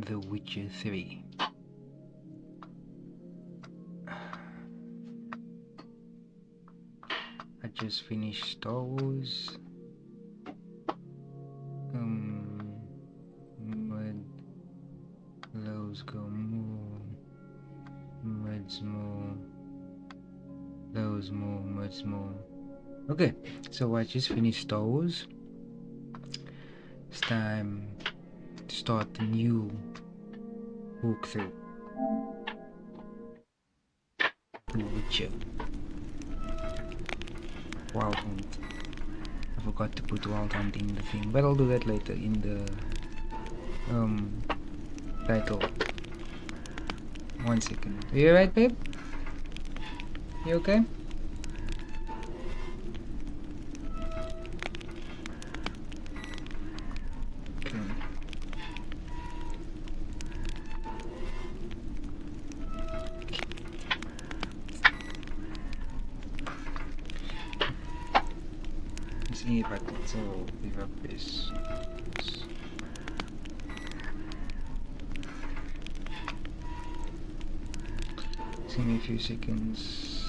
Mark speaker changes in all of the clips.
Speaker 1: The Witcher 3. I just finished Star Wars. Mud, lows go more, muds more, lows more, muds more. Okay, so I just finished Star Wars. It's time to start the new walkthrough. The Witcher. Wild Hunt. I forgot to put Wild Hunt in the thing, but I'll do that later in the title. 1 second. Are you alright, babe? You okay? Okay. See if I can leave up this. Give me a few seconds.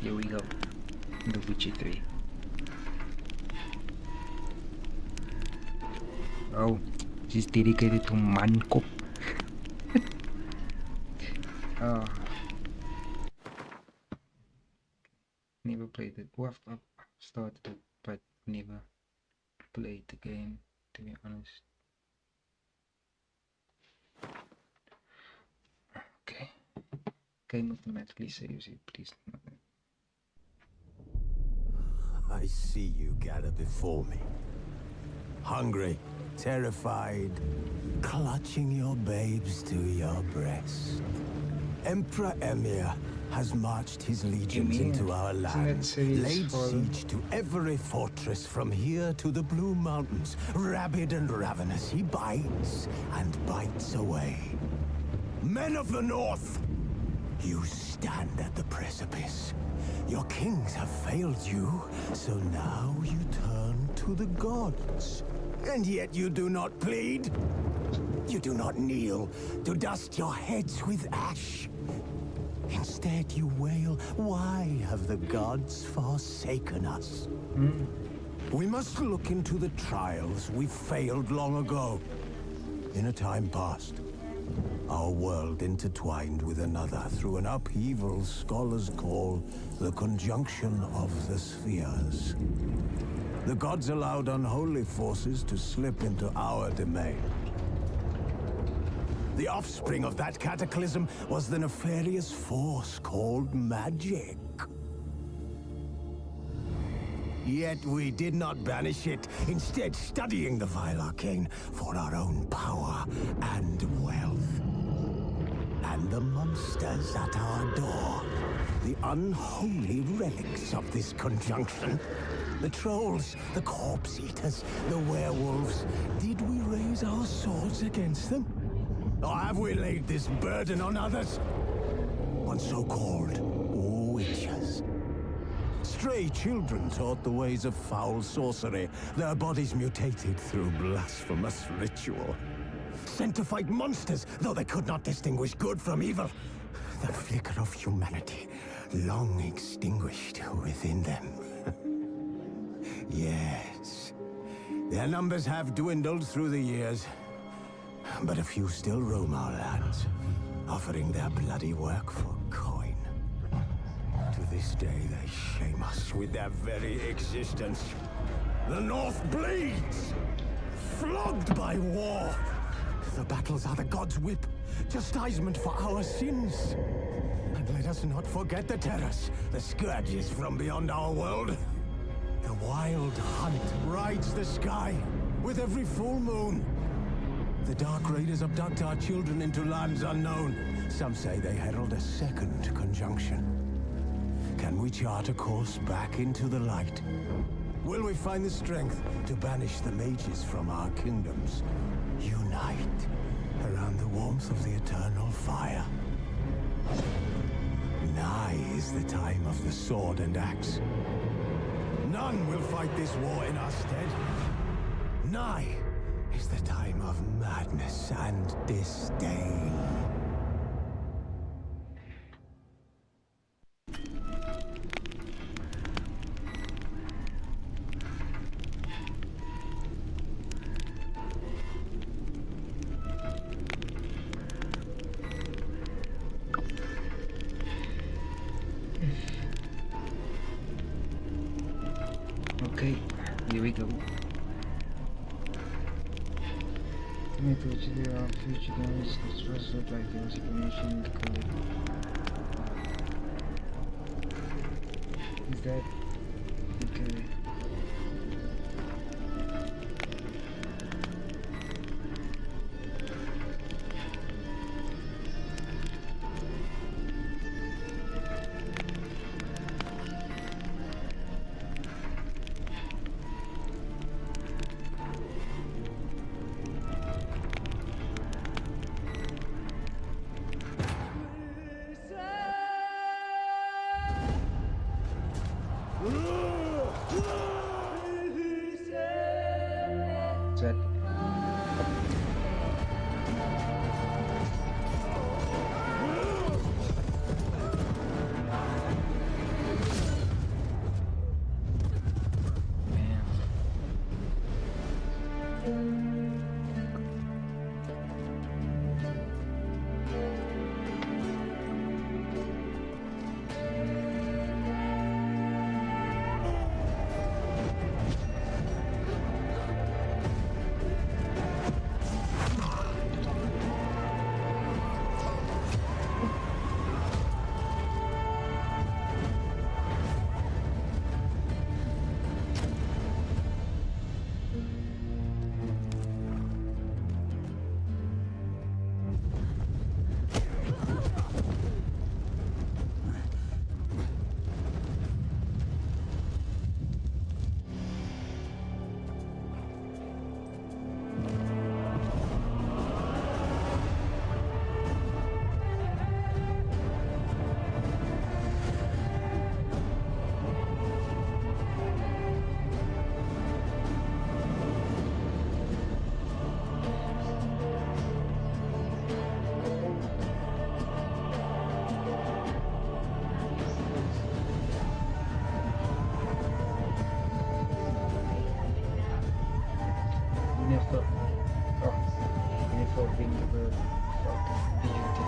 Speaker 1: Here we go. The Witcher 3. Oh, this is dedicated to Manko. Never played it. Well, I've started it, but never played the game, to be honest. Okay. Game automatically saves it, please.
Speaker 2: I see you gather before me. Hungry, terrified, clutching your babes to your breast. Emperor Emir has marched his legions into our lands, laid siege to every fortress from here to the Blue Mountains. Rabid and ravenous, he bites and bites away. Men of the North, you stand at the precipice. Your kings have failed you, so now you turn to the gods. And yet you do not plead. You do not kneel to dust your heads with ash. Instead you wail, why have the gods forsaken us? We must look into the trials we failed long ago. In a time past, our world intertwined with another through an upheaval scholars call the conjunction of the spheres. The gods allowed unholy forces to slip into our domain. The offspring of that cataclysm was the nefarious force called magic. Yet we did not banish it, instead studying the vile arcane for our own power and wealth. And the monsters at our door, the unholy relics of this conjunction. The trolls, the corpse eaters, the werewolves. Did we raise our swords against them? Or have we laid this burden on others? On so-called witches. Stray children taught the ways of foul sorcery, their bodies mutated through blasphemous ritual. Sent to fight monsters, though they could not distinguish good from evil. The flicker of humanity, long extinguished within them. Yes, their numbers have dwindled through the years. But a few still roam our lands, offering their bloody work for coin. To this day, they shame us with their very existence. The North bleeds, flogged by war. The battles are the gods' whip, chastisement for our sins. And let us not forget the terrors, the scourges from beyond our world. The wild hunt rides the sky with every full moon. The Dark Raiders abduct our children into lands unknown. Some say they herald a second conjunction. Can we chart a course back into the light? Will we find the strength to banish the mages from our kingdoms? Unite around the warmth of the eternal fire. Nigh is the time of the sword and axe. None will fight this war in our stead. Nigh is the time of madness and disdain.
Speaker 1: Okay, here we go. Metal there are future games that stress look like there was information to collect. Is that okay? Set. Never. Oh, never been ever felt beautiful.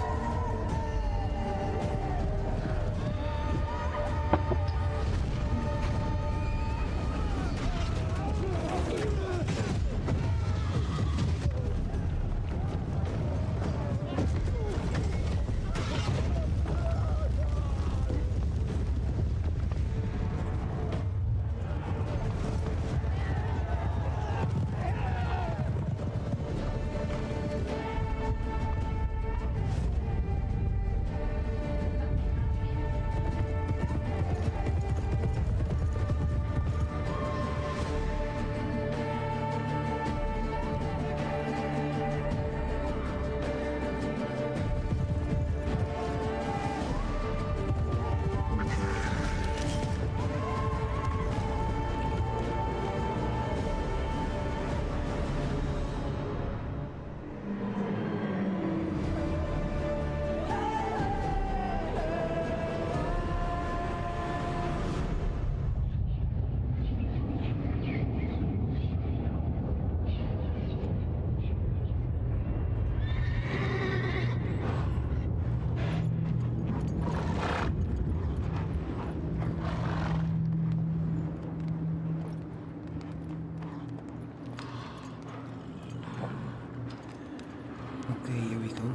Speaker 1: Okay, here we go.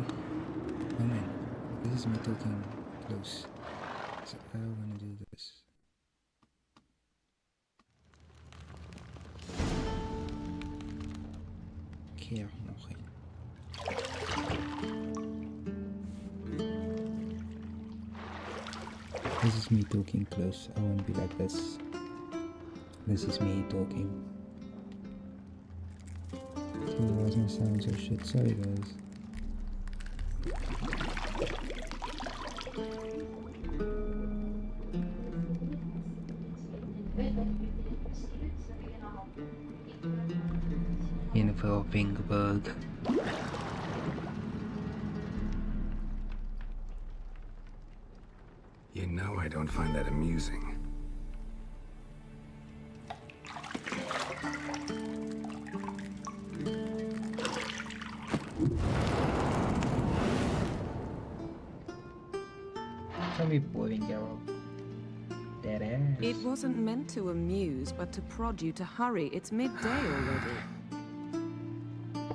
Speaker 1: Oh man, this is me talking close. So I wanna do this. Keer nog een. This is me talking close. I wanna be like this. This is me talking. So why does my sound so shit? Sorry guys. Yennefer of Vingerberg.
Speaker 3: You know I don't find that amusing.
Speaker 1: Tell me boring, Geralt. Dead ass.
Speaker 4: It wasn't meant to amuse, but to prod you to hurry. It's midday already.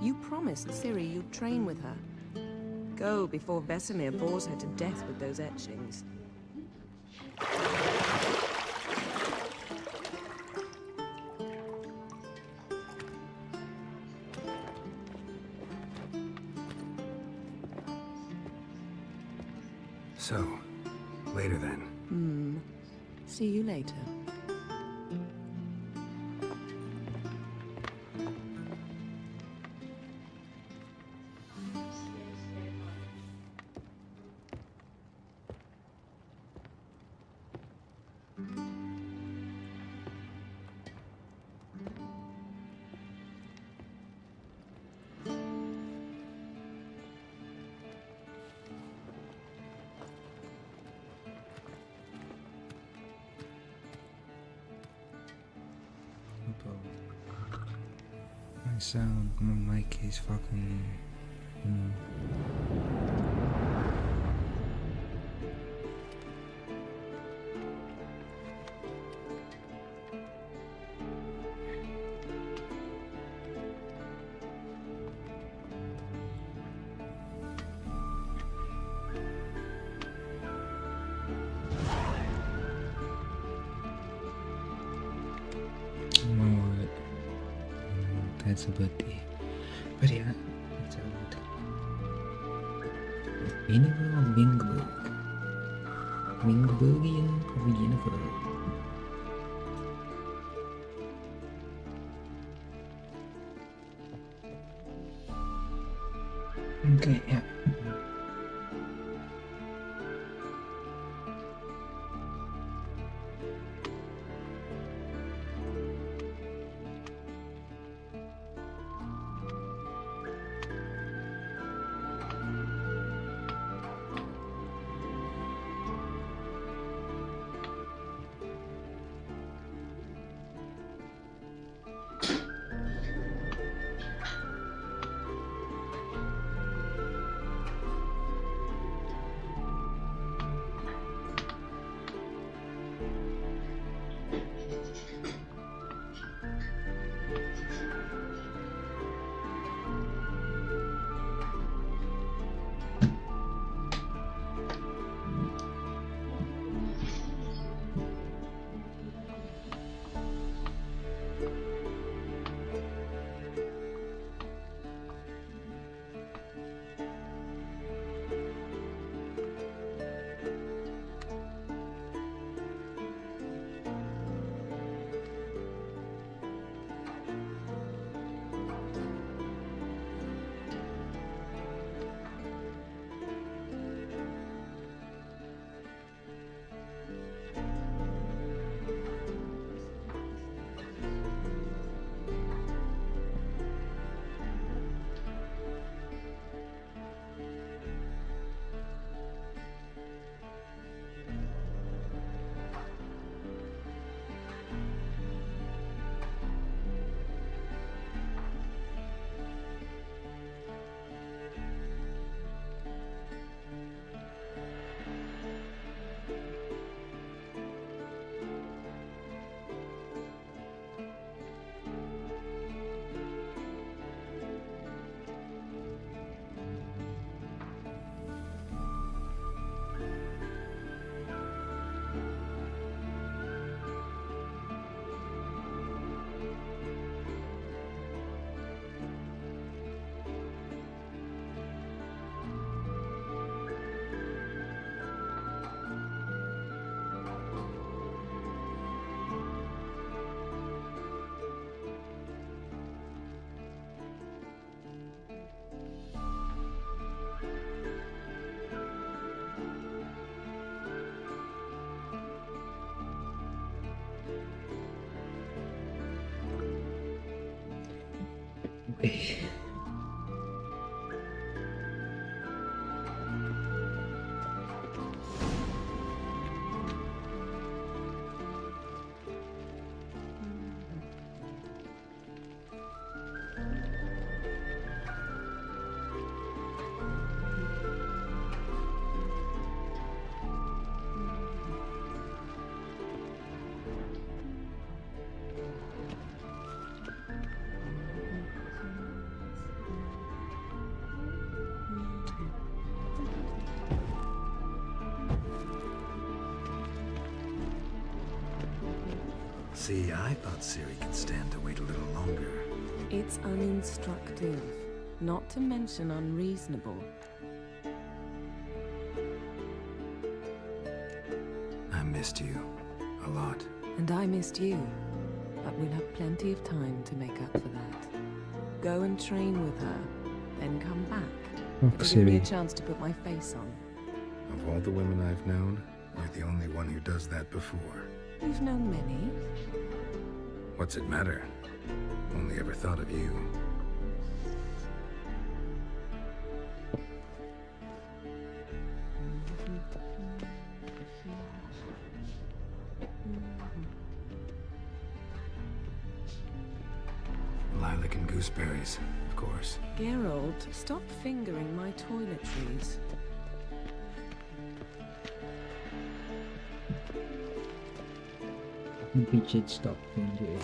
Speaker 4: You promised Ciri you'd train with her. Go before Vesemir bores her to death with those etchings.
Speaker 3: So, later then.
Speaker 4: See you later.
Speaker 1: My sound, my mic is fucking, you know. Alright. That's a bit deep. But yeah, it's out. Yennefer of Vingerberg. Vingerbergian of Yennefer. Okay, yeah.
Speaker 3: See, I thought Ciri could stand to wait a little longer.
Speaker 4: It's uninstructive, not to mention unreasonable.
Speaker 3: I missed you a lot.
Speaker 4: And I missed you. But we'll have plenty of time to make up for that. Go and train with her, then come back.
Speaker 1: Oh,
Speaker 4: It'll give me a
Speaker 1: Ciri.
Speaker 4: chance to put my face on.
Speaker 3: Of all the women I've known, you're the only one who does that before.
Speaker 4: You've known many.
Speaker 3: What's it matter? Only ever thought of you. Lilac and gooseberries, of course.
Speaker 4: Geralt, stop fingering my toiletries.
Speaker 1: We should stop fingering.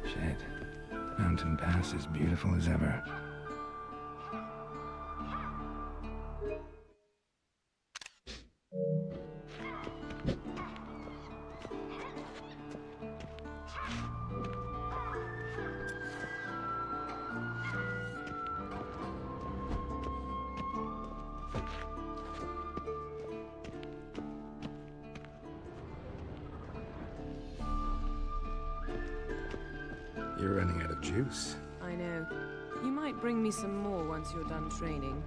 Speaker 3: Shit. Mountain Pass is beautiful as ever. You're running out of juice.
Speaker 4: I know. You might bring me some more once you're done training.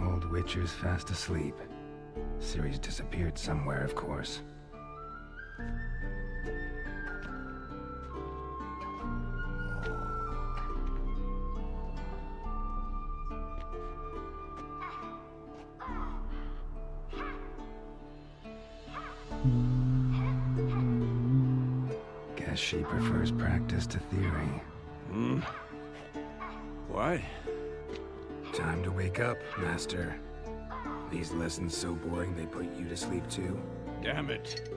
Speaker 3: Old Witcher's fast asleep. Ciri's disappeared somewhere, of course. Guess she prefers practice to theory.
Speaker 2: What?
Speaker 3: Time to wake up, Master. These lessons so boring they put you to sleep too.
Speaker 5: Damn it.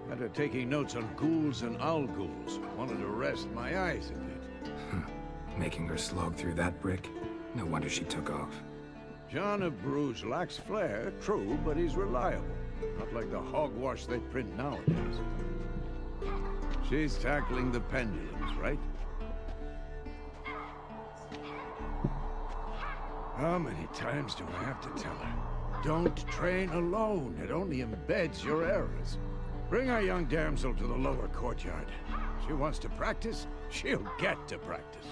Speaker 5: Had her taking notes on ghouls and owl ghouls. Wanted to rest my eyes a bit.
Speaker 3: Making her slog through that brick? No wonder she took off.
Speaker 5: John of Bruges lacks flair, true, but he's reliable. Not like the hogwash they print nowadays. She's tackling the pendulums, right? How many times do I have to tell her? Don't train alone. It only embeds your errors. Bring our young damsel to the lower courtyard. She wants to practice, she'll get to practice.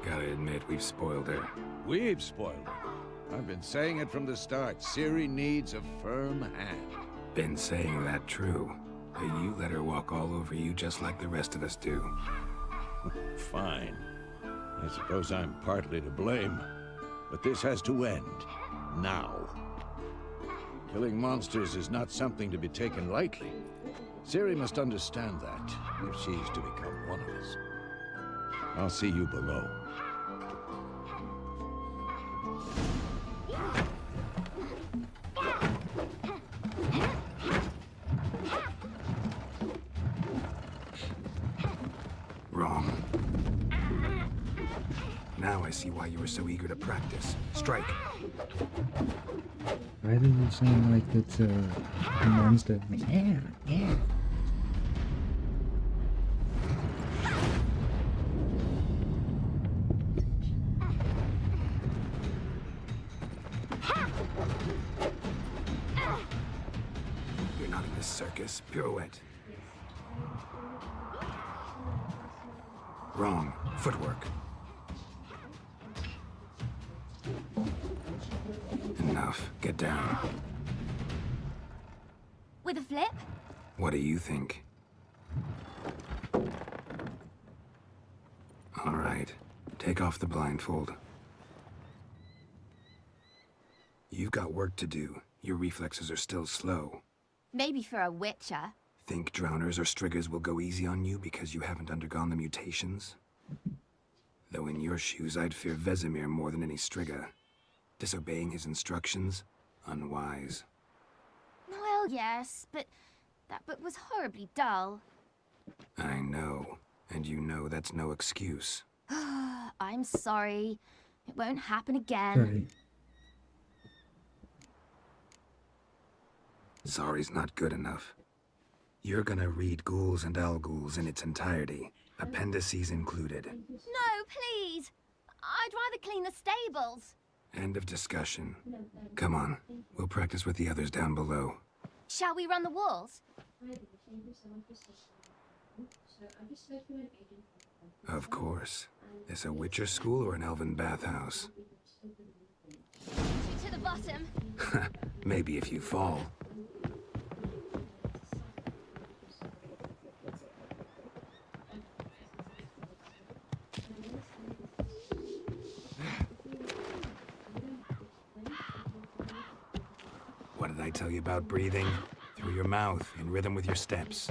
Speaker 3: Gotta admit, we've spoiled her.
Speaker 5: We've spoiled her. I've been saying it from the start. Ciri needs a firm hand.
Speaker 3: Been saying that true. But you let her walk all over you just like the rest of us do.
Speaker 5: Fine. I suppose I'm partly to blame. But this has to end. Now. Killing monsters is not something to be taken lightly. Ciri must understand that, if she's to become one of us. I'll see you below.
Speaker 3: Wrong. Now I see why you were so eager to practice. Strike.
Speaker 1: Why does it sound like it's a monster? Like, yeah, yeah.
Speaker 3: You're not in this circus. Pirouette. Wrong. Footwork. Enough. Get down.
Speaker 6: With a flip?
Speaker 3: What do you think? All right. Take off the blindfold. You've got work to do. Your reflexes are still slow.
Speaker 6: Maybe for a witcher.
Speaker 3: Think drowners or striggers will go easy on you because you haven't undergone the mutations? Though in your shoes, I'd fear Vesemir more than any strigger. Disobeying his instructions? Unwise.
Speaker 6: Well, yes, but that book was horribly dull.
Speaker 3: I know. And you know that's no excuse.
Speaker 6: I'm sorry. It won't happen again.
Speaker 1: Sorry.
Speaker 3: Sorry's not good enough. You're gonna read Ghouls and Al-Ghouls in its entirety, appendices included.
Speaker 6: No, please! I'd rather clean the stables.
Speaker 3: End of discussion. Come on, we'll practice with the others down below.
Speaker 6: Shall we run the walls?
Speaker 3: Of course. Is a Witcher school or an elven bathhouse?
Speaker 6: To the bottom.
Speaker 3: Maybe if you fall. What did I tell you about breathing? Through your mouth, in rhythm with your steps.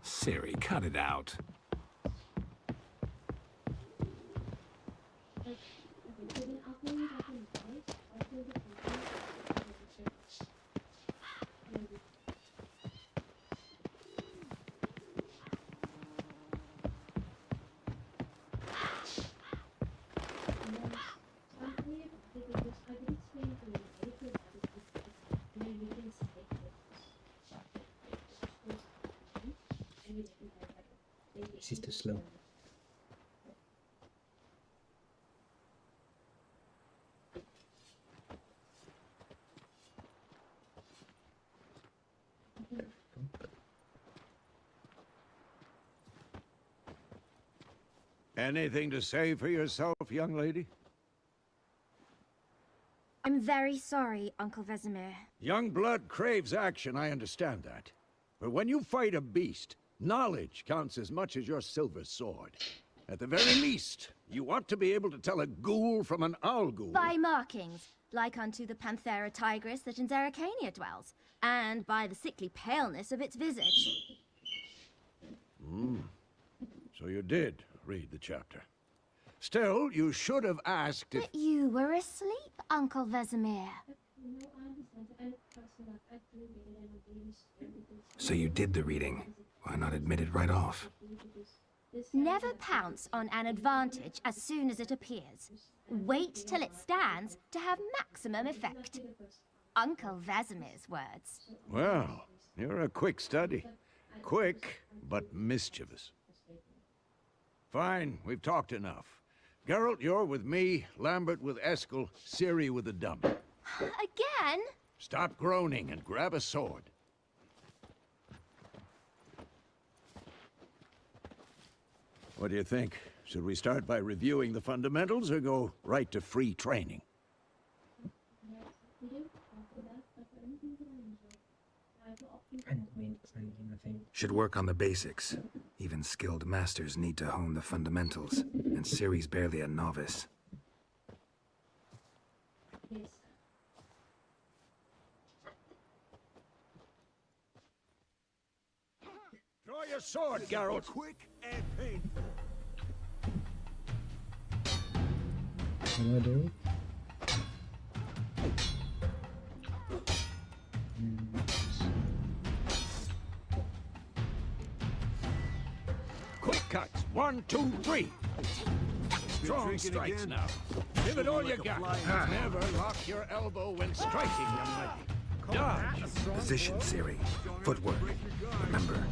Speaker 3: Siri, cut it out.
Speaker 1: This is too slow.
Speaker 5: Anything to say for yourself, young lady?
Speaker 6: I'm very sorry, Uncle Vesemir.
Speaker 5: Young blood craves action, I understand that. But when you fight a beast, knowledge counts as much as your silver sword. At the very least, you ought to be able to tell a ghoul from an owl-ghoul.
Speaker 6: By markings, like unto the Panthera tigris that in Zeracania dwells, and by the sickly paleness of its visage.
Speaker 5: So you did read the chapter. Still, you should have asked if...
Speaker 6: But you were asleep, Uncle Vesemir.
Speaker 3: So you did the reading. Why not admit it right off?
Speaker 6: Never pounce on an advantage as soon as it appears. Wait till it stands to have maximum effect. Uncle Vesemir's words.
Speaker 5: Well, you're a quick study. Quick, but mischievous. Fine, we've talked enough. Geralt, you're with me, Lambert with Eskel, Ciri with the dummy.
Speaker 6: Again?
Speaker 5: Stop groaning and grab a sword. What do you think? Should we start by reviewing the fundamentals or go right to free training?
Speaker 3: Should work on the basics. Even skilled masters need to hone the fundamentals, and Ciri's barely a novice.
Speaker 5: Draw your sword, Geralt. Quick and painful.
Speaker 1: What do I do?
Speaker 5: Quick cuts. 1, 2, 3. Strong
Speaker 2: drinking
Speaker 5: strikes
Speaker 2: again?
Speaker 5: now. Give it all you
Speaker 2: like a
Speaker 5: got.
Speaker 2: fly in the
Speaker 5: Never lock your elbow when striking, young lady. Dodge.
Speaker 3: Position, Siri. Footwork. Remember.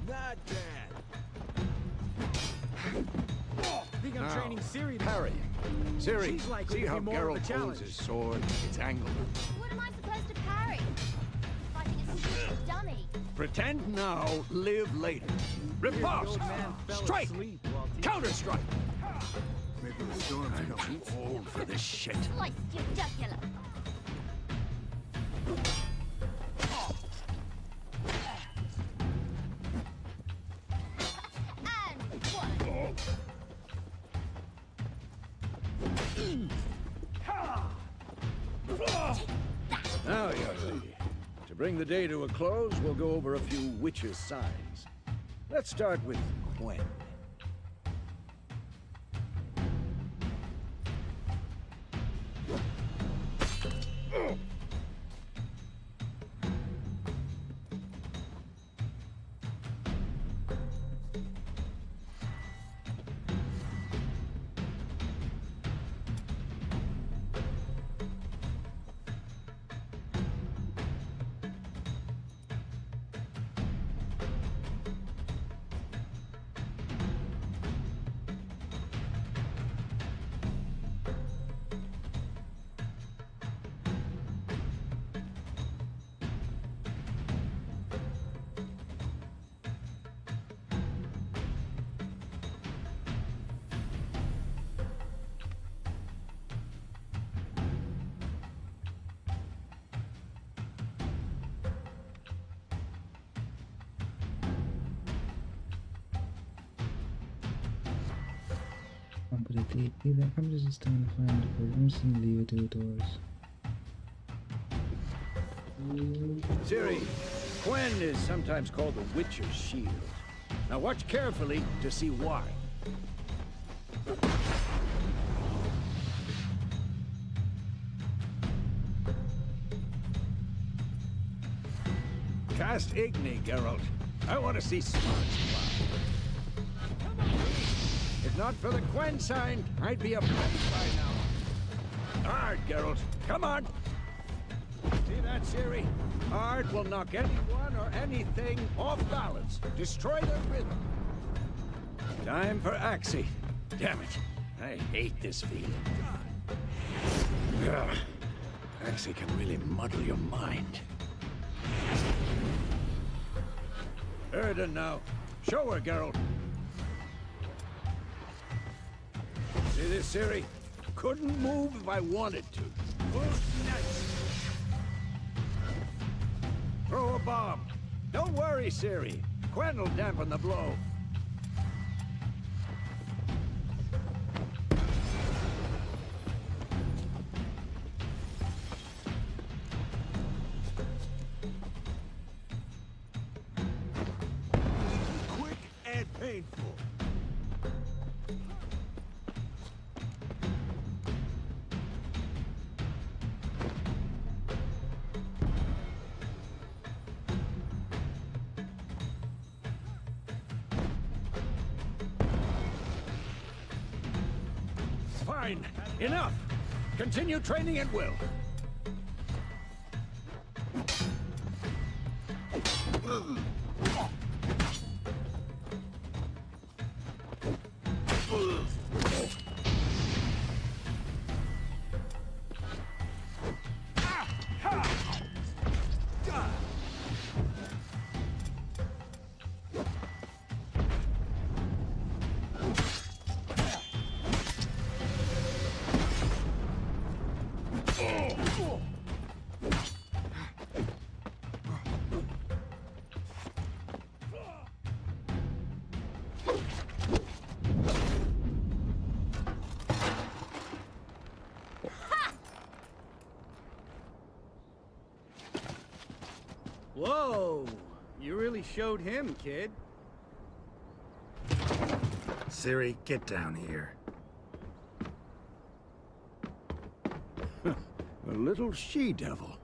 Speaker 2: Not bad.
Speaker 7: I think I'm training Siri.
Speaker 5: Parrying. Siri,
Speaker 7: She's likely
Speaker 5: see
Speaker 7: to be
Speaker 5: how
Speaker 7: more of a
Speaker 5: Geralt holds
Speaker 7: challenge.
Speaker 5: his sword? It's angled.
Speaker 6: What am I supposed to parry? Fighting a stupid dummy.
Speaker 5: Pretend now, live later.
Speaker 7: The
Speaker 5: Riposte!
Speaker 7: old man fell
Speaker 5: Strike!
Speaker 7: asleep while teaching.
Speaker 5: Counter-strike!
Speaker 2: Maybe the storm's
Speaker 5: I'm
Speaker 2: coming.
Speaker 5: too old for this shit.
Speaker 6: Sliced your jugular. And one.
Speaker 5: Now, young lady, to bring the day to a close, we'll go over a few witches' signs. Let's start with Gwen.
Speaker 1: Completely, the cameras is trying to find the problems and leave it to doors.
Speaker 5: Ciri, Gwen is sometimes called the Witcher's Shield. Now watch carefully to see why. Cast Igni, Geralt. I want to see sparks fly. If not for the Gwen sign, I'd be a friend by now. Hard, Geralt. Come on. See that, Ciri? Hard will knock anyone or anything off balance. Destroy their rhythm. Time for Axie. Damn it. I hate this feeling. Ugh. Axie can really muddle your mind. Erden now. Show her, Geralt. See this, Ciri? Couldn't move if I wanted to. Move next. Throw a bomb. Don't worry, Ciri. Gwen will dampen the blow.
Speaker 2: Quick and painful.
Speaker 5: Fine. Enough. Continue training at will.
Speaker 7: Whoa! You really showed him, kid.
Speaker 3: Ciri, get down here.
Speaker 5: A little she-devil.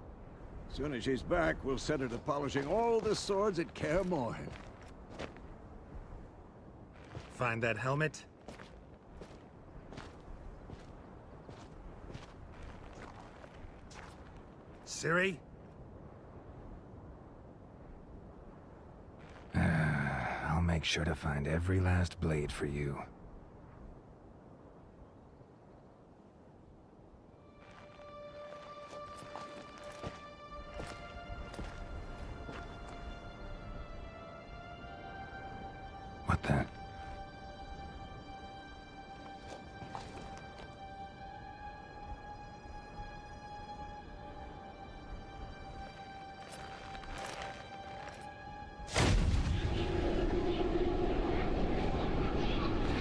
Speaker 5: Soon as she's back, we'll set her to polishing all the swords at Kaer Morhen.
Speaker 3: Find that helmet? Ciri? I'll make sure to find every last blade for you. What the?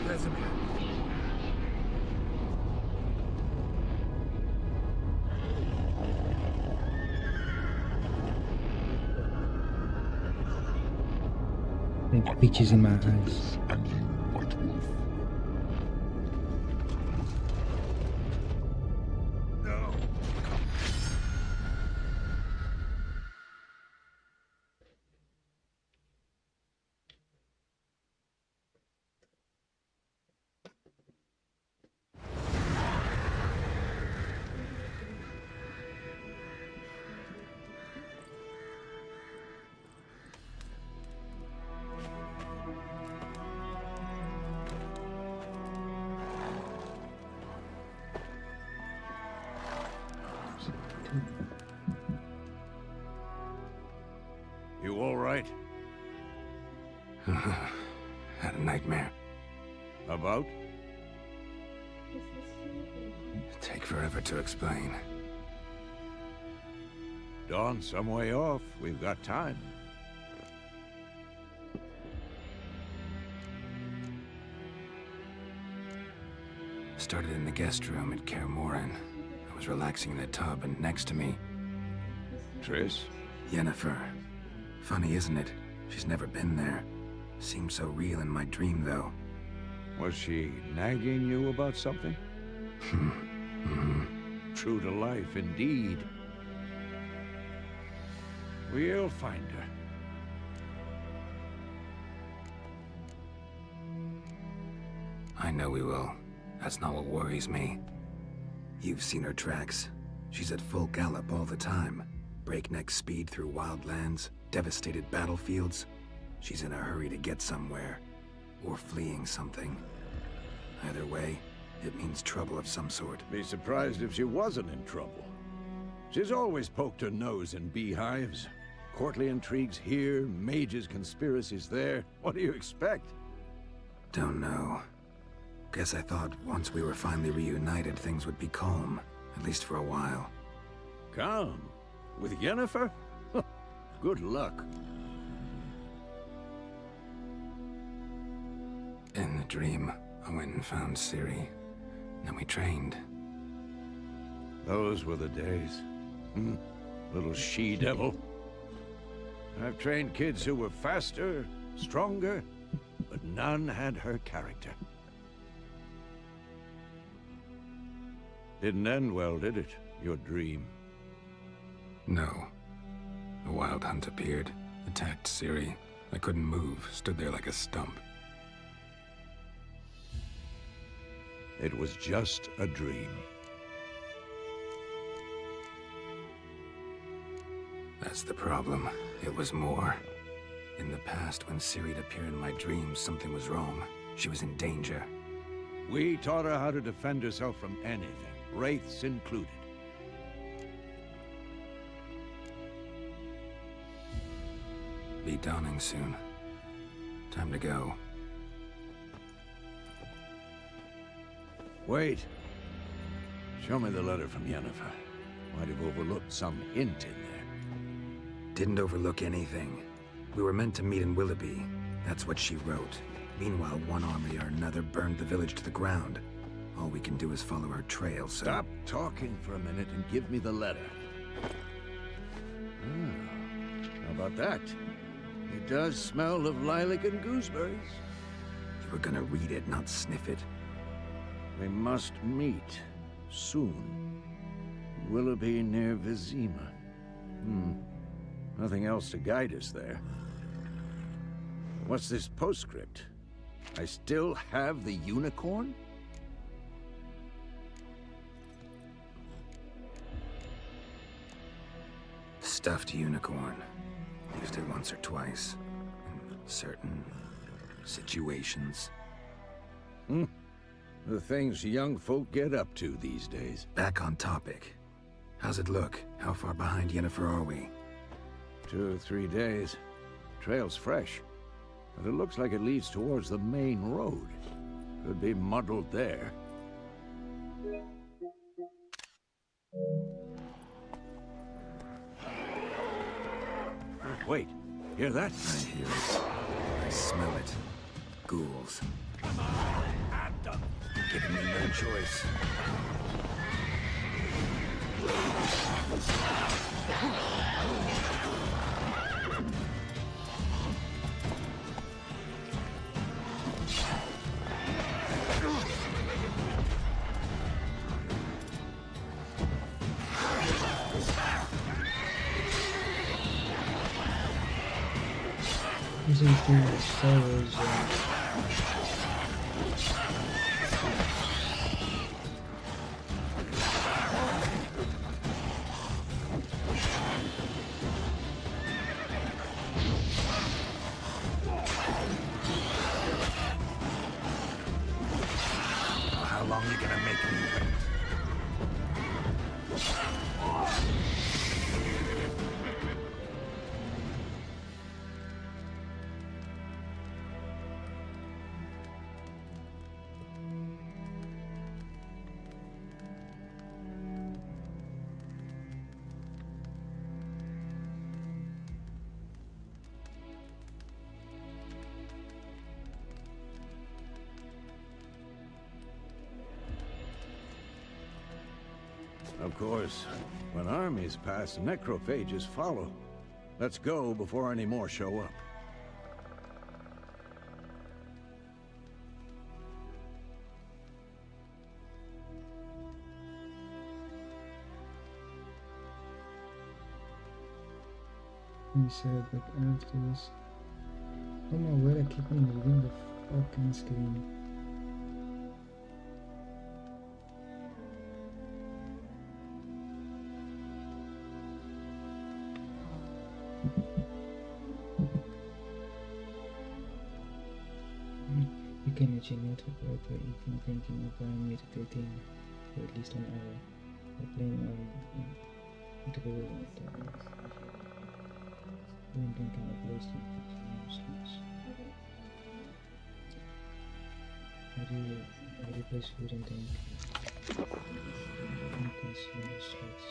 Speaker 3: Vesemir.
Speaker 1: They have bitches in my eyes.
Speaker 3: No.
Speaker 5: You all right?
Speaker 3: Had a nightmare.
Speaker 5: About?
Speaker 3: It'd take forever to explain.
Speaker 5: Dawn's some way off. We've got time.
Speaker 3: Started in the guest room at Kaer Morhen. I was relaxing in the tub, and next to me,
Speaker 5: Triss?
Speaker 3: Yennefer. Funny, isn't it? She's never been there. Seemed so real in my dream, though.
Speaker 5: Was she nagging you about something? True to life, indeed. We'll find her.
Speaker 3: I know we will. That's not what worries me. You've seen her tracks. She's at full gallop all the time. Breakneck speed through wild lands, devastated battlefields. She's in a hurry to get somewhere. Or fleeing something. Either way, it means trouble of some sort.
Speaker 5: Be surprised if she wasn't in trouble. She's always poked her nose in beehives. Courtly intrigues here, mages' conspiracies there. What do you expect?
Speaker 3: Don't know. Guess I thought once we were finally reunited, things would be calm. At least for a while.
Speaker 5: Calm? With Yennefer? Good luck.
Speaker 3: In the dream, I went and found Ciri. Then we trained.
Speaker 5: Those were the days. Little she-devil. I've trained kids who were faster, stronger, but none had her character. Didn't end well, did it? Your dream?
Speaker 3: No. A wild hunt appeared, attacked Ciri. I couldn't move, stood there like a stump.
Speaker 5: It was just a dream.
Speaker 3: That's the problem. It was more. In the past, when Ciri'd appear in my dreams, something was wrong. She was in danger.
Speaker 5: We taught her how to defend herself from anything, wraiths included.
Speaker 3: Be dawning soon. Time to go.
Speaker 5: Wait. Show me the letter from Yennefer. Might have overlooked some hint in there.
Speaker 3: Didn't overlook anything. We were meant to meet in Willoughby. That's what she wrote. Meanwhile, one army or another burned the village to the ground. All we can do is follow her trail, so...
Speaker 5: Stop talking for a minute and give me the letter. How about that? It does smell of lilac and gooseberries.
Speaker 3: You We're gonna read it, not sniff it.
Speaker 5: We must meet soon. Willoughby near Vizima. Nothing else to guide us there. What's this postscript? I still have the unicorn?
Speaker 3: Stuffed unicorn. Used it once or twice. In certain situations.
Speaker 5: The things young folk get up to these days.
Speaker 3: Back on topic. How's it look? How far behind Yennefer are we?
Speaker 5: 2 or 3 days. Trail's fresh. But it looks like it leads towards the main road. Could be muddled there. Wait, hear that?
Speaker 3: I hear it. I smell it. Ghouls.
Speaker 5: Come on, at them!
Speaker 3: Giving me no choice.
Speaker 1: This is the Star Wars.
Speaker 3: How long you gonna make me wait?
Speaker 5: Of course, when armies pass, necrophages follow. Let's go before any more show up.
Speaker 1: He said, but after this, oh my word, I keep on moving the fucking screen. You can imagine not about even thinking of buying meditating for at least an hour, or playing on the world when thinking of wasting 15 hours. How do you place food and think? And consume stress.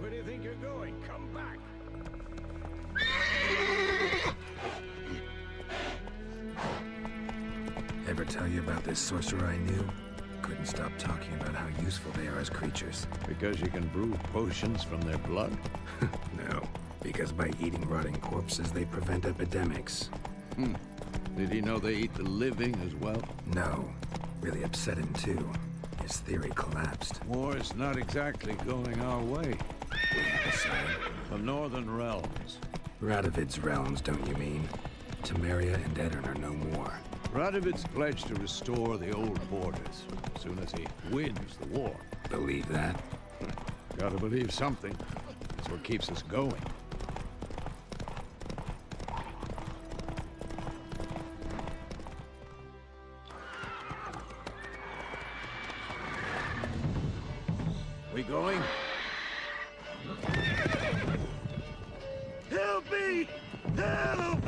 Speaker 5: Where do you think you're going? Come back!
Speaker 3: Ever tell you about this sorcerer I knew? Couldn't stop talking about how useful they are as creatures.
Speaker 5: Because you can brew potions from their blood?
Speaker 3: No, because by eating rotting corpses, they prevent epidemics.
Speaker 5: Did he know they eat the living as well?
Speaker 3: No, really upset him too. His theory collapsed.
Speaker 5: War's not exactly going our way.
Speaker 3: We have a sign.
Speaker 5: The Northern Realms.
Speaker 3: Radovid's realms, don't you mean? Temeria and Edirn are no more.
Speaker 5: Radovid's pledged to restore the old borders as soon as he wins the war.
Speaker 3: Believe that?
Speaker 5: Gotta believe something. That's what keeps us going. We going?
Speaker 2: Help me! Help!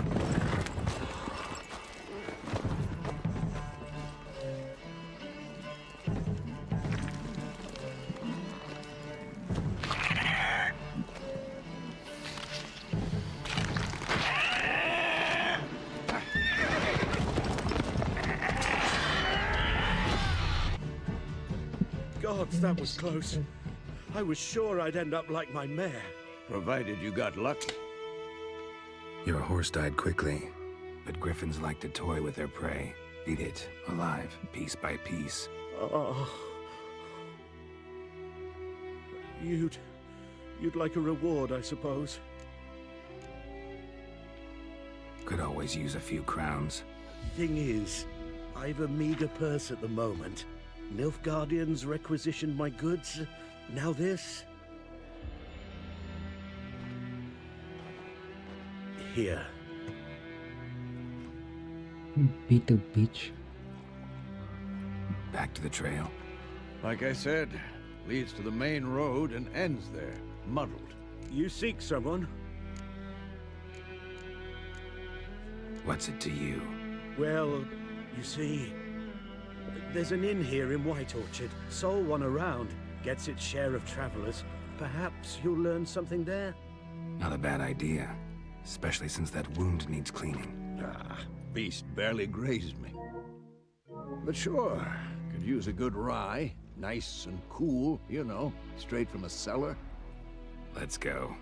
Speaker 8: Gods, that was close. I was sure I'd end up like my mare.
Speaker 5: Provided you got lucky.
Speaker 3: Your horse died quickly, but griffins like to toy with their prey. Eat it, alive, piece by piece.
Speaker 8: Oh. You'd like a reward, I suppose.
Speaker 3: Could always use a few crowns.
Speaker 8: Thing is, I've a meager purse at the moment. Nilfgaardians requisitioned my goods. Now this. Here.
Speaker 1: Beat the beach.
Speaker 3: Back to the trail.
Speaker 5: Like I said, leads to the main road and ends there, muddled.
Speaker 8: You seek someone?
Speaker 3: What's it to you?
Speaker 8: Well, you see, there's an inn here in White Orchard. Sole one around. Gets its share of travelers. Perhaps you'll learn something there?
Speaker 3: Not a bad idea. Especially since that wound needs cleaning.
Speaker 5: Ah, beast barely grazed me. But sure, could use a good rye. Nice and cool, you know, straight from a cellar.
Speaker 3: Let's go.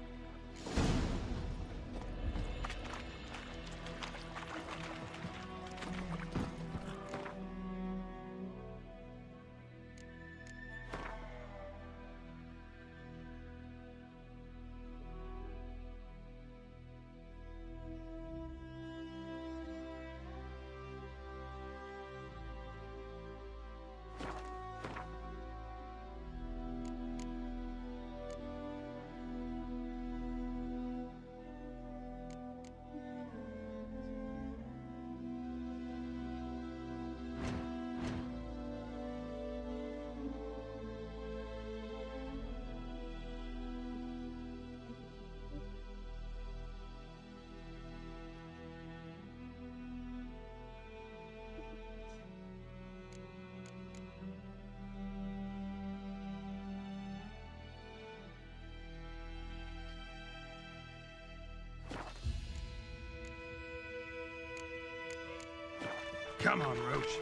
Speaker 5: Come on, Roach.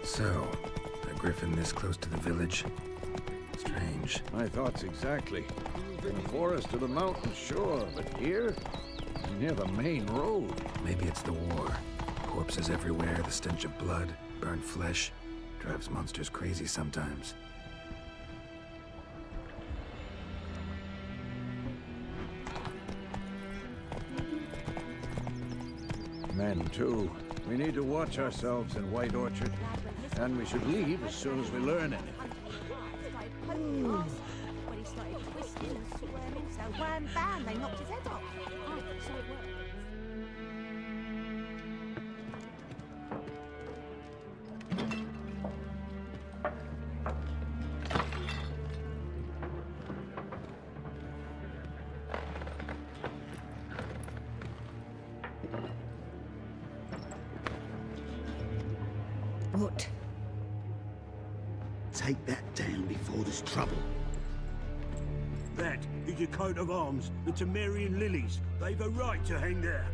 Speaker 3: So, a griffin this close to the village? Strange.
Speaker 5: My thoughts exactly. In the forest or the mountains, sure, but here? Near the main road.
Speaker 3: Maybe it's the war. Corpses everywhere, the stench of blood, burnt flesh. Drives monsters crazy sometimes.
Speaker 5: Men, too. We need to watch ourselves in White Orchard. And we should leave as soon as we learn anything.
Speaker 9: When he started twisting and squirming, so wham bam, they knocked his head off. Oh, so it worked.
Speaker 10: What? Take that down before there's trouble.
Speaker 8: That is your coat of arms, the Temerian lilies. They've a right to hang there.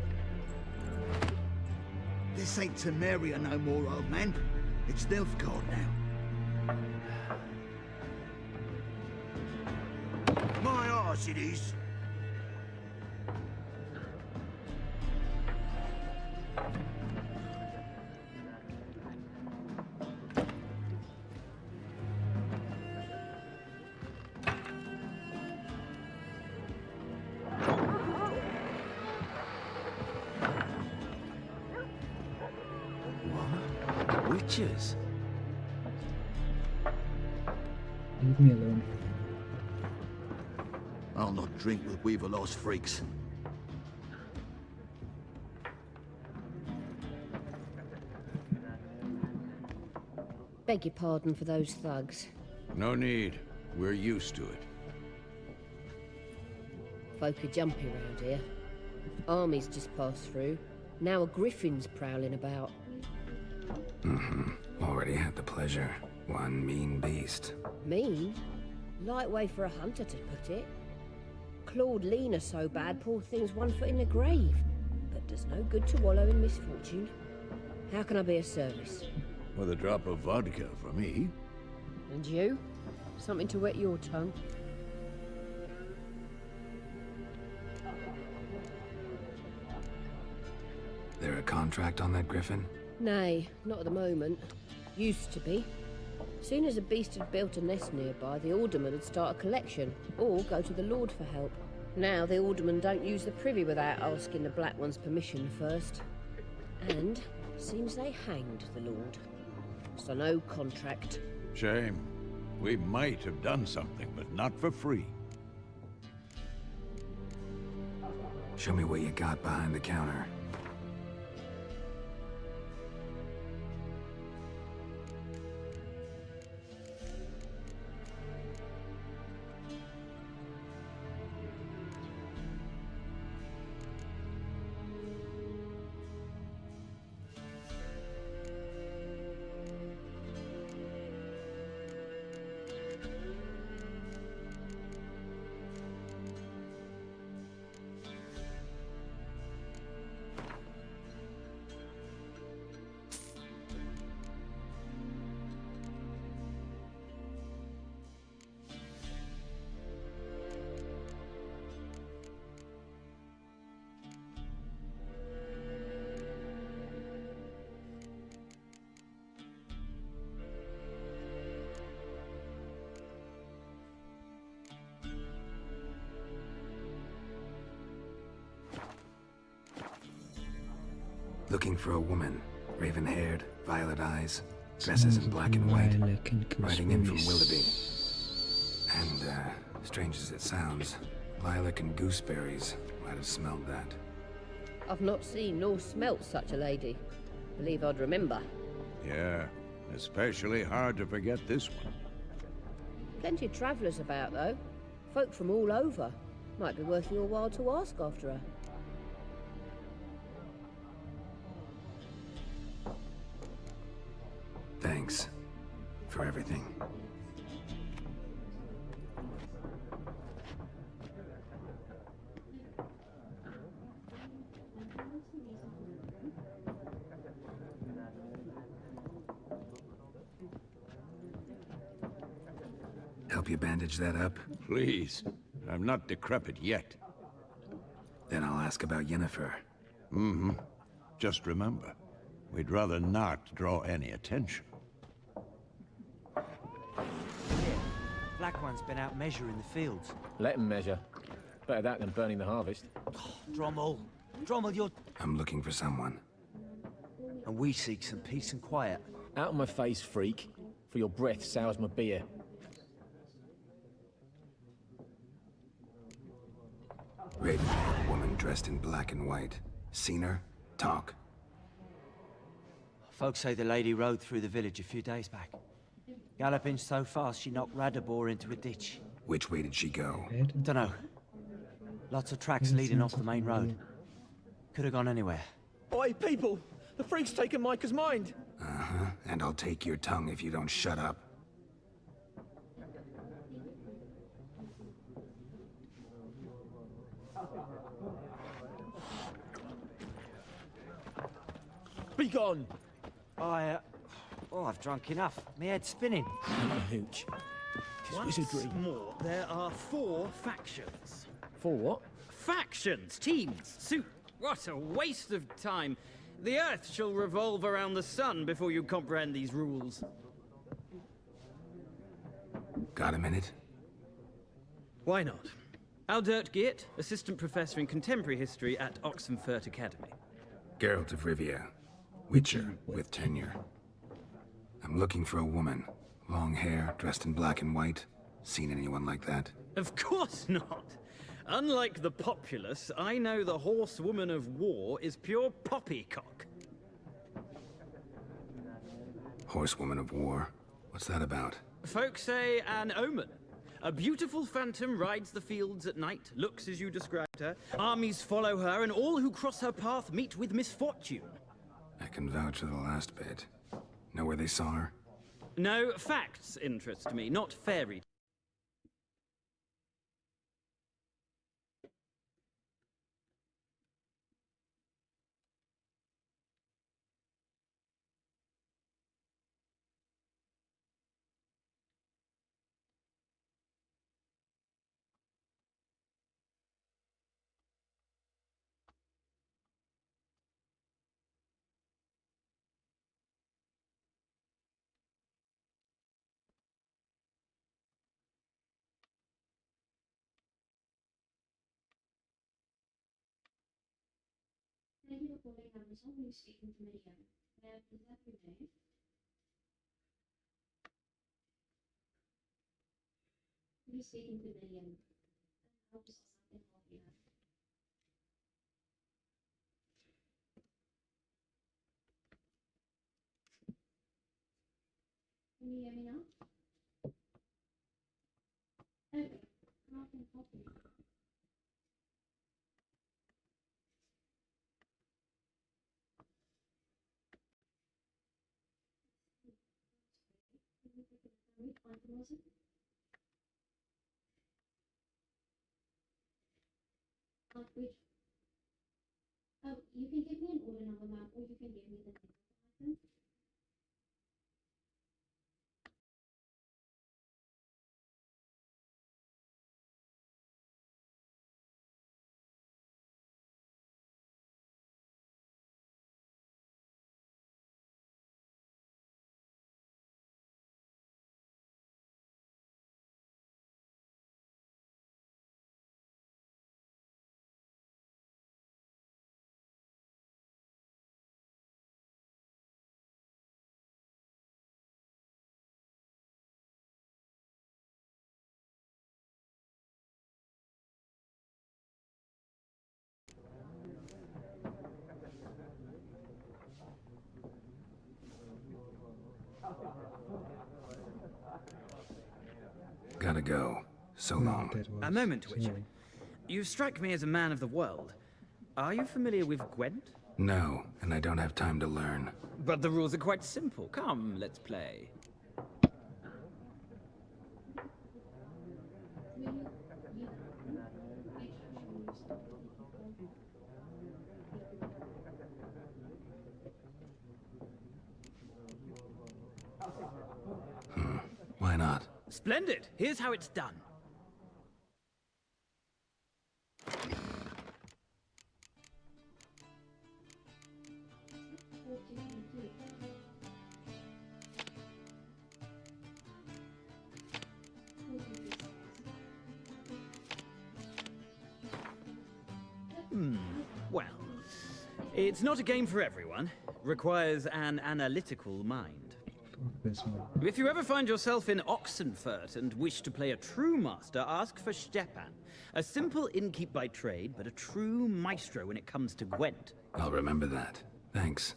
Speaker 10: This ain't Temeria no more, old man. It's Nilfgaard now.
Speaker 8: My arse it is.
Speaker 3: Witches?
Speaker 1: Leave me alone.
Speaker 10: I'll not drink with Weaver-lost freaks.
Speaker 11: Beg your pardon for those thugs.
Speaker 5: No need. We're used to it.
Speaker 11: Folk are jumpy round here. Armies just passed through. Now a griffin's prowling about.
Speaker 3: Already had the pleasure. One mean beast.
Speaker 11: Mean? Light way for a hunter to put it. Clawed Lena so bad, poor thing's 1 foot in the grave. But does no good to wallow in misfortune. How can I be of service?
Speaker 5: With a drop of vodka for me.
Speaker 11: And you? Something to wet your tongue?
Speaker 3: There a contract on that griffin?
Speaker 11: Nay, not at the moment. Used to be. Soon as a beast had built a nest nearby, the alderman would start a collection, or go to the Lord for help. Now the alderman don't use the privy without asking the Black One's permission first. And seems they hanged the Lord. So no contract.
Speaker 5: Shame. We might have done something, but not for free.
Speaker 3: Show me what you got behind the counter. Looking for a woman. Raven-haired, violet eyes, dresses in black and white. Riding in from Willoughby. And, strange as it sounds, lilac and gooseberries might have smelled that.
Speaker 11: I've not seen nor smelt such a lady. Believe I'd remember.
Speaker 5: Yeah, especially hard to forget this one.
Speaker 11: Plenty of travellers about, though. Folk from all over. Might be worth your while to ask after her.
Speaker 3: Thanks for everything. Help you bandage that up?
Speaker 5: Please. I'm not decrepit yet.
Speaker 3: Then I'll ask about Yennefer.
Speaker 5: Mm-hmm. Just remember, we'd rather not draw any attention.
Speaker 7: Black One's been out measuring the fields.
Speaker 12: Let him measure. Better that than burning the harvest.
Speaker 7: Drommel. Drommel, you're...
Speaker 3: I'm looking for someone.
Speaker 7: And we seek some peace and quiet.
Speaker 12: Out of my face, freak. For your breath sours my beer.
Speaker 3: Raven-haired woman dressed in black and white. Seen her? Talk.
Speaker 7: Folks say the lady rode through the village a few days back. Galloping so fast she knocked Radabor into a ditch.
Speaker 3: Which way did she go?
Speaker 7: Dunno. Lots of tracks leading off the main road. Could have gone anywhere.
Speaker 12: Oi, people! The freak's taken Micah's mind!
Speaker 3: Uh-huh. And I'll take your tongue if you don't shut up.
Speaker 12: Be gone!
Speaker 7: I've drunk enough. My head's spinning.
Speaker 12: Not a hooch. Tis wizardry.
Speaker 8: More, there are 4 factions.
Speaker 12: 4 what?
Speaker 13: Factions, teams, suit. What a waste of time. The Earth shall revolve around the sun before you comprehend these rules.
Speaker 3: Got a minute?
Speaker 13: Why not? Aldert Geert, Assistant Professor in Contemporary History at Oxenfurt Academy.
Speaker 3: Geralt of Rivia. Witcher with tenure. I'm looking for a woman. Long hair, dressed in black and white. Seen anyone like that?
Speaker 13: Of course not. Unlike the populace, I know the horsewoman of war is pure poppycock.
Speaker 3: Horsewoman of war. What's that about?
Speaker 13: Folks say an omen. A beautiful phantom rides the fields at night, looks as you described her. Armies follow her, and all who cross her path meet with misfortune.
Speaker 3: I can vouch for the last bit. Know where they saw her?
Speaker 13: No, facts interest me, not fairy.
Speaker 14: Thank you for calling Amazon. You're speaking to Miriam. Is that your name? You're speaking to Miriam. How is something help you? Can you hear me now? Okay. How can I help you? Which one was it? Which? Oh, you can give me an order number, ma'am, or you can give me the name of the item.
Speaker 3: Gotta go. So long.
Speaker 13: A moment, Witcher. You strike me as a man of the world. Are you familiar with Gwent?
Speaker 3: No, and I don't have time to learn.
Speaker 13: But the rules are quite simple. Come, let's play.
Speaker 3: Why not?
Speaker 13: Splendid. Here's how it's done. Well, it's not a game for everyone. Requires an analytical mind. If you ever find yourself in Oxenfurt and wish to play a true master, ask for Stepan. A simple innkeep by trade, but a true maestro when it comes to Gwent.
Speaker 3: I'll remember that. Thanks.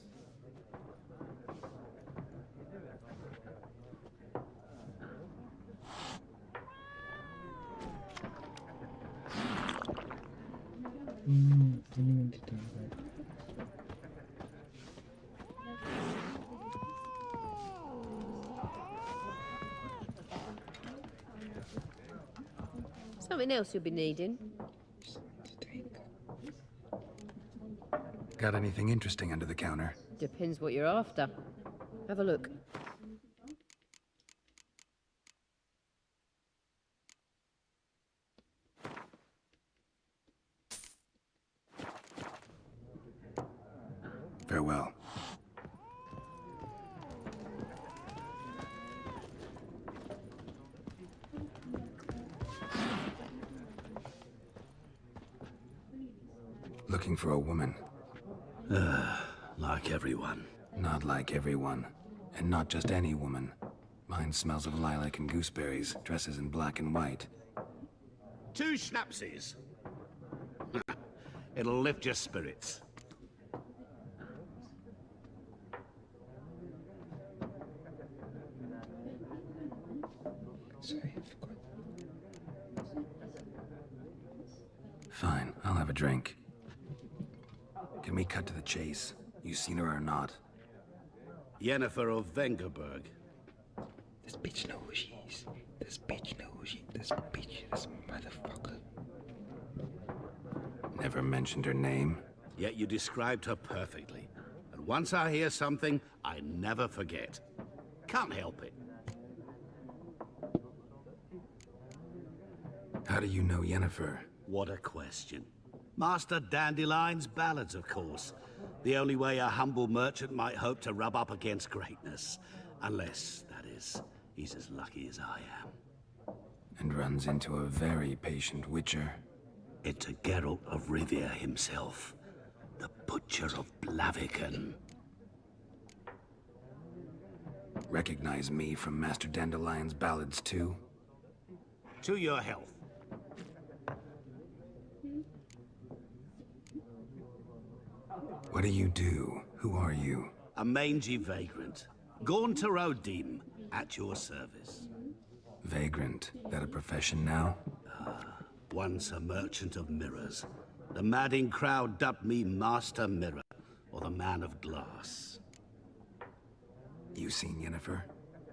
Speaker 11: Something else you'll be needing?
Speaker 3: Got anything interesting under the counter?
Speaker 11: Depends what you're after. Have a look.
Speaker 3: Farewell. Looking for a woman.
Speaker 10: Like everyone.
Speaker 3: Not like everyone. And not just any woman. Mine smells of lilac and gooseberries, dresses in black and white.
Speaker 10: 2 schnapsies. It'll lift your spirits.
Speaker 3: Fine, I'll have a drink. Can we cut to the chase? You seen her or not?
Speaker 8: Yennefer of Vengerberg.
Speaker 1: This bitch knows who she is. This bitch knows who she is. This bitch, this motherfucker.
Speaker 3: Never mentioned her name.
Speaker 8: Yet you described her perfectly. And once I hear something, I never forget. Can't help it.
Speaker 3: How do you know Yennefer?
Speaker 8: What a question. Master Dandelion's ballads, of course. The only way a humble merchant might hope to rub up against greatness. Unless, that is, he's as lucky as I am.
Speaker 3: And runs into a very patient witcher.
Speaker 8: Into Geralt of Rivia himself. The Butcher of Blaviken.
Speaker 3: Recognize me from Master Dandelion's ballads too?
Speaker 8: To your health.
Speaker 3: What do you do? Who are you?
Speaker 8: A mangy vagrant. Gaunter Odim, at your service.
Speaker 3: Vagrant. That a profession now?
Speaker 8: Once a merchant of mirrors. The madding crowd dubbed me Master Mirror, or the Man of Glass.
Speaker 3: You seen Yennefer?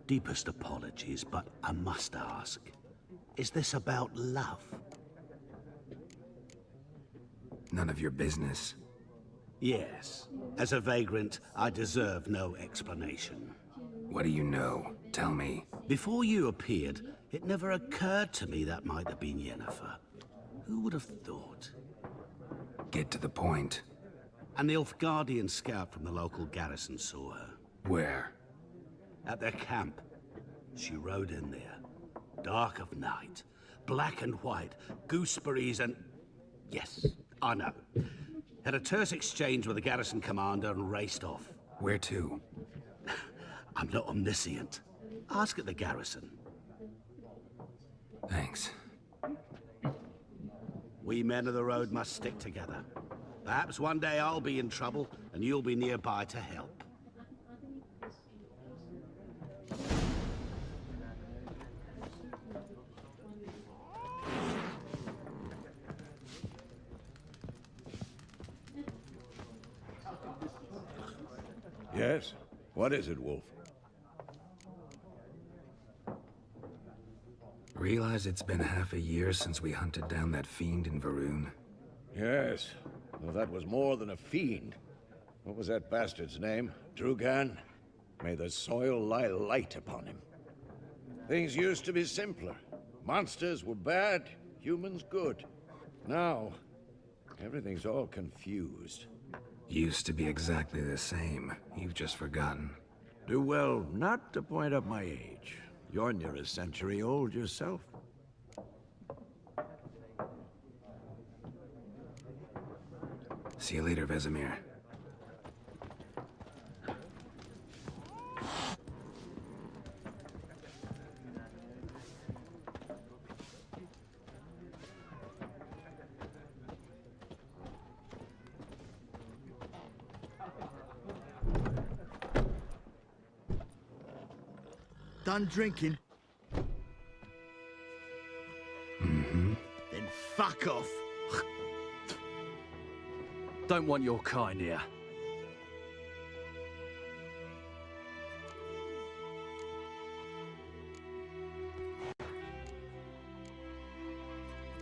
Speaker 8: Deepest apologies, but I must ask. Is this about love?
Speaker 3: None of your business.
Speaker 8: Yes. As a vagrant, I deserve no explanation.
Speaker 3: What do you know? Tell me.
Speaker 8: Before you appeared, it never occurred to me that might have been Yennefer. Who would have thought?
Speaker 3: Get to the point.
Speaker 8: An Nilfgaardian scout from the local garrison saw her.
Speaker 3: Where?
Speaker 8: At their camp. She rode in there. Dark of night. Black and white. Gooseberries and... Yes, I know. Had a terse exchange with the garrison commander and raced off.
Speaker 3: Where to?
Speaker 8: I'm not omniscient. Ask at the garrison.
Speaker 3: Thanks.
Speaker 8: We men of the road must stick together. Perhaps one day I'll be in trouble and you'll be nearby to help.
Speaker 5: Yes? What is it, Wolf?
Speaker 3: Realize it's been half a year since we hunted down that fiend in Varun?
Speaker 5: Yes. Well, that was more than a fiend. What was that bastard's name? Drugan? May the soil lie light upon him. Things used to be simpler. Monsters were bad, humans good. Now, everything's all confused.
Speaker 3: Used to be exactly the same. You've just forgotten.
Speaker 5: Do well not to point up my age. You're near a century old yourself.
Speaker 3: See you later, Vesemir.
Speaker 10: Done drinking?
Speaker 3: Mm-hmm.
Speaker 10: Then fuck off.
Speaker 15: Don't want your kind here.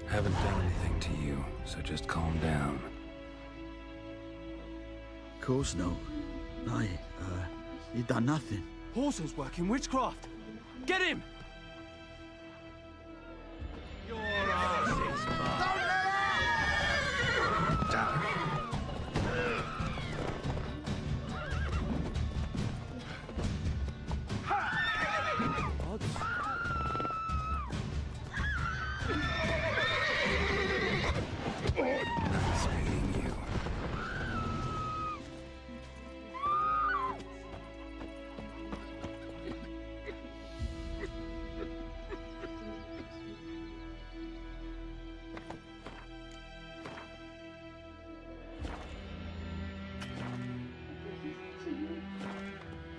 Speaker 3: Haven't done anything to you, so just calm down.
Speaker 10: Of course not. You done nothing.
Speaker 15: Horsel's working witchcraft. Get him!
Speaker 10: Your ass is
Speaker 3: Nice meeting you.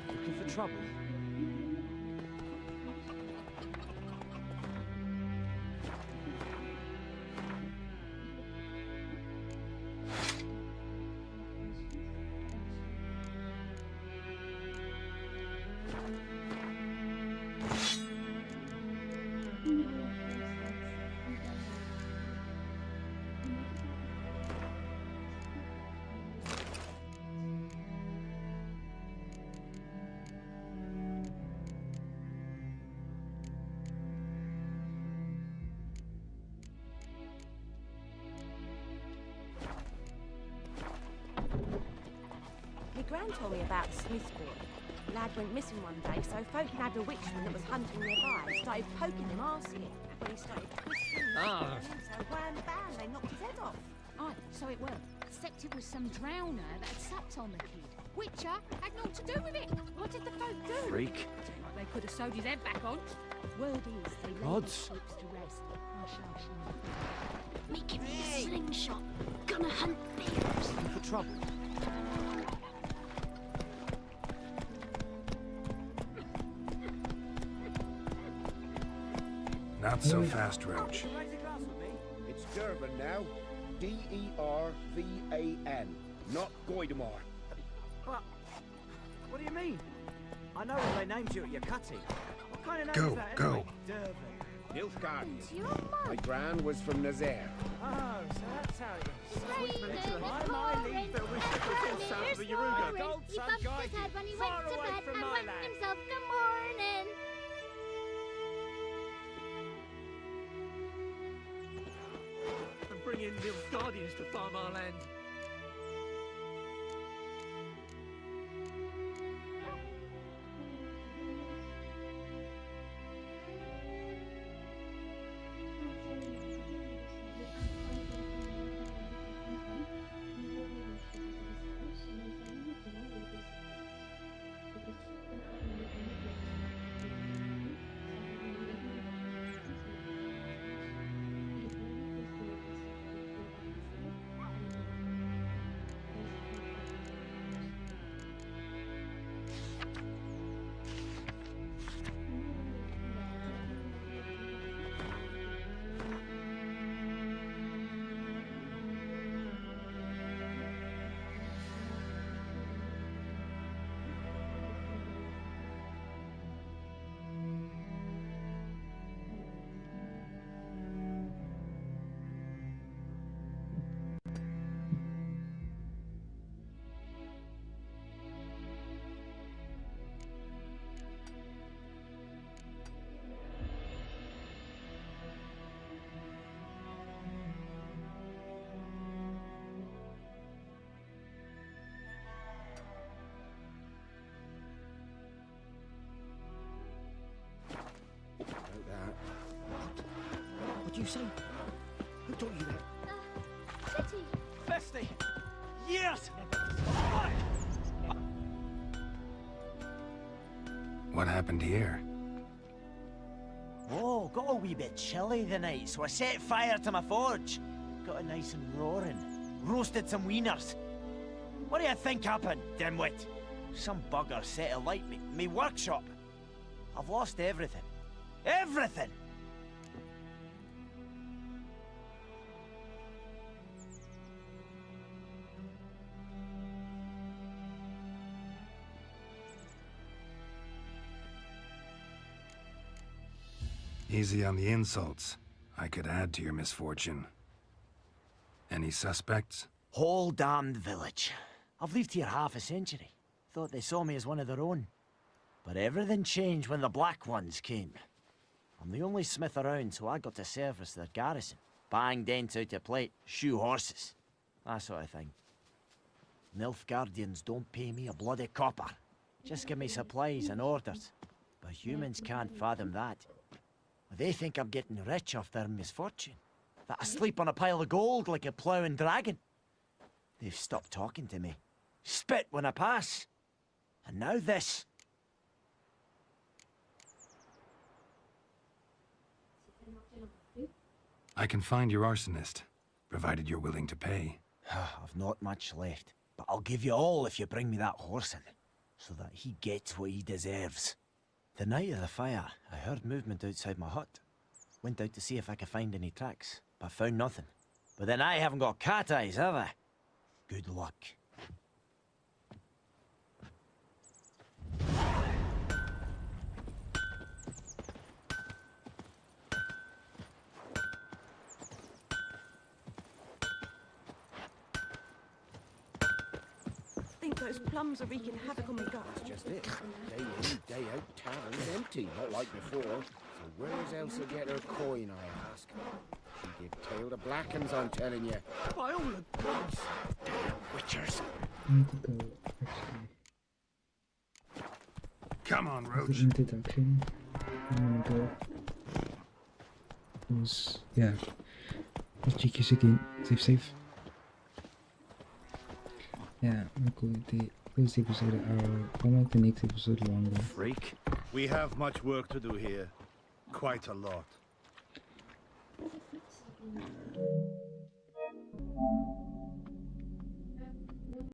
Speaker 15: Looking for trouble?
Speaker 9: Gran told me about the Smith's boy. Lad went missing one day, so folk had a witchman that was hunting nearby. Started poking him arse it. When he started twisting and so wham bam, they knocked his head off.
Speaker 16: Aye, so it were. Except it was some drowner that had supped on the kid. Witcher had naught to do with it. What did the folk do?
Speaker 13: Freak.
Speaker 16: Like they could have sewed his head back on. Word is they laid the
Speaker 13: Gods.
Speaker 16: troops to rest. I shall show. Make him a slingshot. Gonna hunt bears.
Speaker 13: Looking for trouble.
Speaker 3: Not so fast, Roach.
Speaker 17: It's Durban now. D-E-R-V-A-N. Not Goidemar.
Speaker 7: But, what do you mean? I know what they named you at your cutting. What kind of name
Speaker 3: Go,
Speaker 7: is that
Speaker 3: go.
Speaker 7: anyway? Durban.
Speaker 17: Nilfgaardian. My gran was from Nazaire.
Speaker 7: Oh, so that's how it is.
Speaker 17: My lead that was south of the Yaruga.
Speaker 7: Gold
Speaker 6: He
Speaker 7: sun
Speaker 6: bumped
Speaker 7: guide
Speaker 6: his
Speaker 7: you
Speaker 6: head when he
Speaker 7: far
Speaker 6: went to
Speaker 7: away
Speaker 6: bed
Speaker 7: from
Speaker 6: and
Speaker 7: my
Speaker 6: went
Speaker 7: land.
Speaker 6: himself good morning.
Speaker 15: And bring in Nilfgaardians to farm our land.
Speaker 7: What do you say? Who taught you that?
Speaker 6: City.
Speaker 7: Bestie! Yes!
Speaker 3: What happened here?
Speaker 7: Oh, got a wee bit chilly the night, so I set fire to my forge. Got it nice and roaring. Roasted some wieners. What do you think happened, dimwit? Some bugger set alight me workshop. I've lost everything. Everything!
Speaker 3: Easy on the insults. I could add to your misfortune. Any suspects?
Speaker 7: Whole damned village. I've lived here half a century. Thought they saw me as one of their own. But everything changed when the Black Ones came. I'm the only smith around, so I got to service their garrison. Bang dents out of plate, shoe horses. That sort of thing. Nilfgaardians don't pay me a bloody copper. Just give me supplies and orders. But humans can't fathom that. They think I'm getting rich off their misfortune. That I sleep on a pile of gold like a ploughing dragon. They've stopped talking to me. Spit when I pass. And now this.
Speaker 3: I can find your arsonist, provided you're willing to pay.
Speaker 7: I've not much left, but I'll give you all if you bring me that horse in, so that he gets what he deserves. The night of the fire, I heard movement outside my hut. Went out to see if I could find any tracks, but found nothing. But then I haven't got cat eyes, have I? Good luck.
Speaker 9: I think those plums are wreaking havoc on my gut.
Speaker 17: That's just it. Day in, day out, tavern's empty, not like before. So where's Elsa get her coin, I ask? She give tail to Blackens, I'm telling you.
Speaker 15: By all the gods!
Speaker 17: Damn witchers!
Speaker 1: Need to go.
Speaker 3: Come on,
Speaker 1: the
Speaker 3: Roach.
Speaker 1: introduction. I'm gonna go. Yeah. Let's check this again. Save. Yeah, I'm cool with the first episode I'll make the next episode longer.
Speaker 8: Freak. We have much work to do here. Quite a lot.